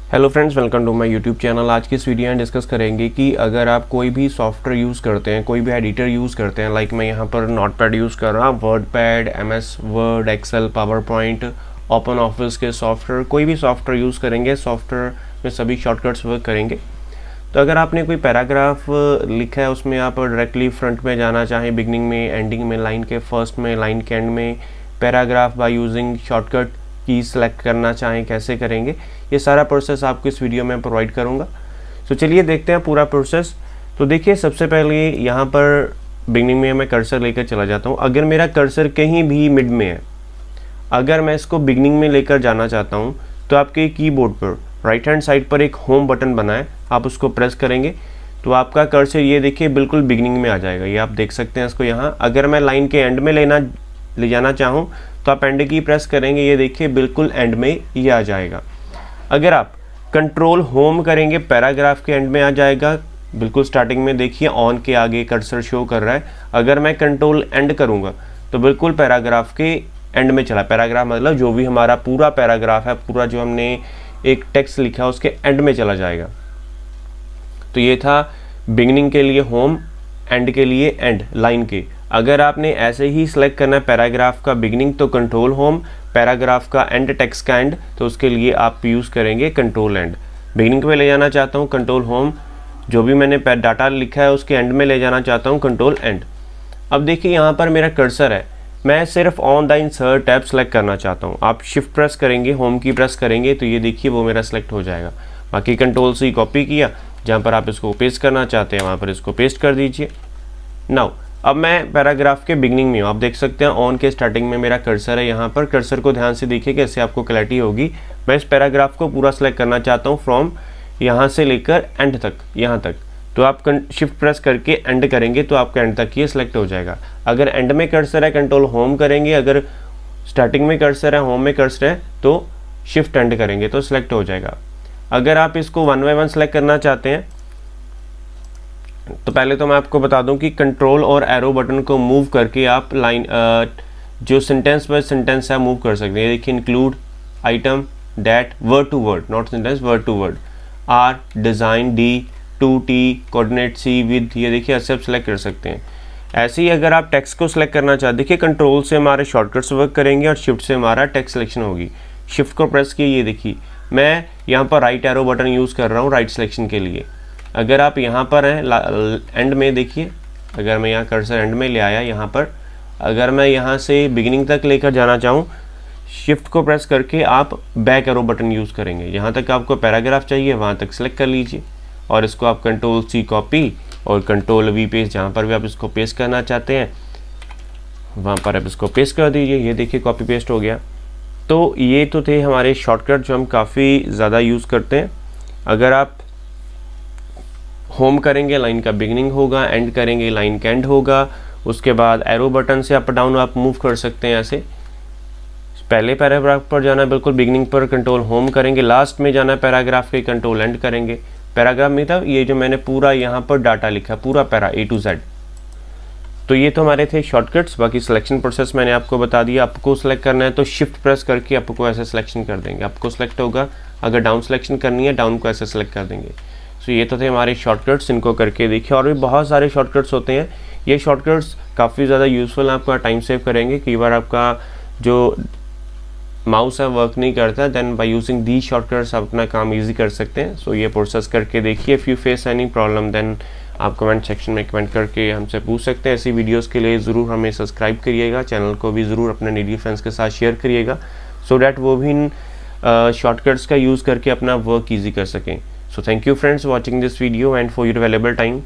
Hello friends, welcome to my YouTube channel. आज की इस वीडियो में डिस्कस करेंगे कि अगर आप कोई भी सॉफ्टवेयर यूज़ करते हैं, कोई भी एडिटर यूज़ करते हैं, लाइक मैं यहाँ पर नोटपैड यूज़ कर रहा हूँ, WordPad, MS word, excel, PowerPoint, open office के सॉफ्टवेयर, कोई भी सॉफ्टवेयर यूज़ करेंगे, सॉफ्टवेयर में सभी शॉर्टकट्स वर्क करेंगे। तो अगर आपने कोई पैराग्राफ लिखा है, उसमें आप डायरेक्टली फ्रंट में जाना चाहें, बिगनिंग में, एंडिंग में, लाइन के फर्स्ट में, लाइन के एंड में, पैराग्राफ बाय यूजिंग शॉर्टकट की सेलेक्ट करना चाहें, कैसे करेंगे, ये सारा प्रोसेस आपको इस वीडियो में प्रोवाइड करूंगा। तो चलिए देखते हैं पूरा प्रोसेस। तो देखिए, सबसे पहले यहाँ पर बिगनिंग में मैं कर्सर लेकर चला जाता हूँ। अगर मेरा कर्सर कहीं भी मिड में है, अगर मैं इसको बिगनिंग में लेकर जाना चाहता हूँ, तो आपके कीबोर्ड पर राइट हैंड साइड पर एक होम बटन बना है, आप उसको प्रेस करेंगे तो आपका कर्सर ये देखिए बिल्कुल बिगनिंग में आ जाएगा। ये आप देख सकते हैं इसको यहाँ। अगर मैं लाइन के एंड में ले जाना चाहूँ तो आप एंड की प्रेस करेंगे, ये देखिए बिल्कुल एंड में ये आ जाएगा। अगर आप कंट्रोल होम करेंगे, पैराग्राफ के एंड में आ जाएगा, बिल्कुल स्टार्टिंग में देखिए ऑन के आगे कर्सर शो कर रहा है। अगर मैं कंट्रोल एंड करूँगा तो बिल्कुल पैराग्राफ के एंड में चला। पैराग्राफ मतलब जो भी हमारा पूरा पैराग्राफ है, पूरा जो हमने एक टेक्स्ट लिखा है उसके एंड में चला जाएगा। तो ये था बिगनिंग के लिए होम, एंड के लिए एंड, लाइन के। अगर आपने ऐसे ही सिलेक्ट करना है पैराग्राफ का बिगनिंग तो कंट्रोल होम, पैराग्राफ का एंड, टेक्स्ट का एंड, तो उसके लिए आप यूज़ करेंगे कंट्रोल एंड। बिगनिंग पे ले जाना चाहता हूँ कंट्रोल होम, जो भी मैंने डाटा लिखा है उसके एंड में ले जाना चाहता हूँ कंट्रोल एंड। अब देखिए यहाँ पर मेरा कर्सर है, मैं सिर्फ on the insert tab select करना चाहता हूँ। आप शिफ्ट प्रेस करेंगे, होम की प्रेस करेंगे तो ये देखिए वो मेरा सेलेक्ट हो जाएगा। बाकी कंट्रोल से कॉपी किया, जहाँ पर आप इसको पेस्ट करना चाहते हैं वहाँ पर इसको पेस्ट कर दीजिए। नाउ अब मैं पैराग्राफ के बिगनिंग में हूँ, आप देख सकते हैं ऑन के स्टार्टिंग में मेरा कर्सर है। यहाँ पर कर्सर को ध्यान से देखिए कैसे आपको क्लैरिटी होगी। मैं इस पैराग्राफ को पूरा सेलेक्ट करना चाहता हूँ फ्रॉम यहाँ से लेकर एंड तक, यहाँ तक। तो आप शिफ्ट प्रेस करके एंड करेंगे तो आपका एंड तक ये सिलेक्ट हो जाएगा। अगर एंड में कर्सर है कंट्रोल होम करेंगे, अगर स्टार्टिंग में कर्सर है, होम में कर्सर है तो शिफ्ट एंड करेंगे तो सिलेक्ट हो जाएगा। अगर आप इसको वन बाय वन सेलेक्ट करना चाहते हैं तो पहले तो मैं आपको बता दूं कि कंट्रोल और एरो बटन को मूव करके आप लाइन जो सेंटेंस बाय सेंटेंस है मूव कर सकते हैं। देखिए include, item, date, word to word, not sentence, word to word, R, design, D, to, T, coordinate, C, with, ये देखिए ऐसे आप सेलेक्ट कर सकते हैं। ऐसे ही अगर आप टेक्स्ट को सिलेक्ट करना चाहते, देखिए कंट्रोल से हमारे शॉर्टकट्स वर्क करेंगे और शिफ्ट से हमारा टेक्स्ट सिलेक्शन होगी। शिफ्ट को प्रेस किए, ये देखिए मैं यहाँ पर राइट एरो बटन यूज़ कर रहा हूँ राइट सिलेक्शन के लिए। अगर आप यहाँ पर हैं एंड में, देखिए अगर मैं यहाँ कर्सर एंड में ले आया, यहाँ पर अगर मैं यहाँ से बिगिनिंग तक लेकर जाना चाहूँ, शिफ्ट को प्रेस करके आप बैक एरो बटन यूज़ करेंगे। जहाँ तक आपको पैराग्राफ चाहिए वहाँ तक सेलेक्ट कर लीजिए और इसको आप कंट्रोल C कॉपी और कंट्रोल V पेस्ट, जहाँ पर भी आप इसको पेस्ट करना चाहते हैं वहाँ पर आप इसको पेस्ट कर दीजिए। ये देखिए कॉपी पेस्ट हो गया। तो ये तो थे हमारे शॉर्टकट जो हम काफ़ी ज़्यादा यूज़ करते हैं। अगर आप होम करेंगे लाइन का बिगनिंग होगा, एंड करेंगे लाइन का एंड होगा। उसके बाद एरो बटन से अप डाउन आप मूव कर सकते हैं। ऐसे पहले पैराग्राफ पर जाना है बिल्कुल बिगनिंग पर कंट्रोल होम करेंगे, लास्ट में जाना है पैराग्राफ के कंट्रोल एंड करेंगे। पैराग्राफ में था ये जो मैंने पूरा यहाँ पर डाटा लिखा, पूरा पैरा A to Z। तो ये तो हमारे थे शॉर्टकट्स। बाकी सिलेक्शन प्रोसेस मैंने आपको बता दिया। आपको सिलेक्ट करना है तो शिफ्ट प्रेस करके आपको ऐसे सिलेक्शन कर देंगे, आपको सिलेक्ट होगा। अगर डाउन सिलेक्शन करनी है डाउन को ऐसे सिलेक्ट कर देंगे। तो ये तो थे हमारे शॉर्टकट्स, इनको करके देखिए। और भी बहुत सारे शॉर्टकट्स होते हैं। ये शॉर्टकट्स काफ़ी ज़्यादा यूज़फुल हैं, आपका टाइम सेव करेंगे। कई बार आपका जो माउस है वर्क नहीं करता, then by using the shortcuts आप अपना काम इजी कर सकते हैं। सो ये प्रोसेस करके देखिए। If you face any problem then आप कमेंट सेक्शन में कमेंट करके हमसे पूछ सकते हैं। ऐसी वीडियोस के लिए ज़रूर हमें सब्सक्राइब करिएगा, चैनल को भी ज़रूर अपने नीडी फ्रेंड्स के साथ शेयर करिएगा, सो डैट वो भी इन शॉर्टकट्स का यूज़ करके अपना वर्क ईजी कर सकें। So thank you friends watching this video and for your valuable time.